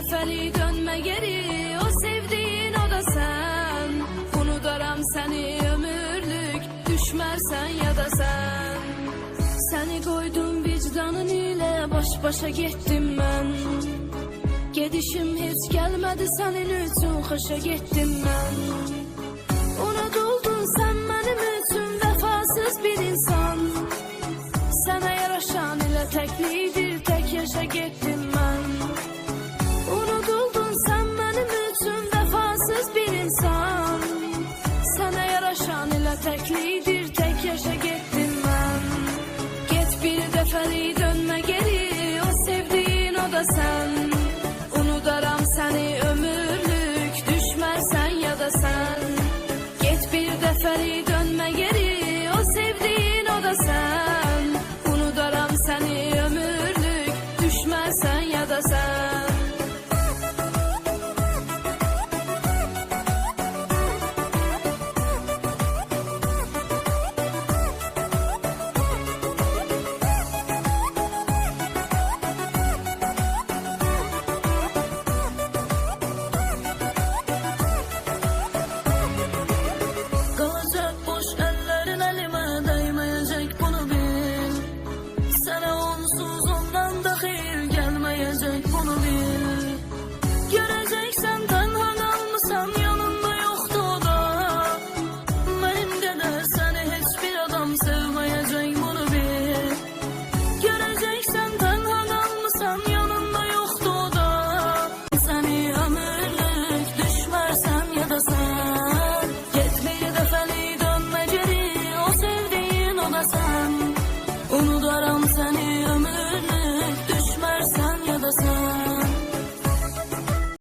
dəfəlik dönmə geri. O sevdiğin o da sen. Unudaram səni ömürlük, düşmərsən ya da sen. Səni qoydum vicdanın ilə, baş başa getdim mən. Gedişim heç gəlmədi sənin üçün, xoşa getdim mən. Unutuldun sən mənim üçün, vəfasız bir insan. Sənə yaraşan ilə təklidir, tək yaşa getdim mən. Unutuldun sən mənim üçün, vəfasız bir insan. Sənə yaraşan ilə təklidir, tək yaşa getdim mən. Get bir dəfəlik dönmə geri, o sevdiğin o da sen. Unudaram səni ömürlük, düşmərsən ya da sen. Get bir dəfəlik dönmə geri, o sevdiğin o da sen. Unudaram səni ömürlük, düşmərsən ya da sen. Kalacak boş ellerin elime değmeyecek, bunu bil. Sana onsuz ondan da hayır gelmeyecek, bunu bil.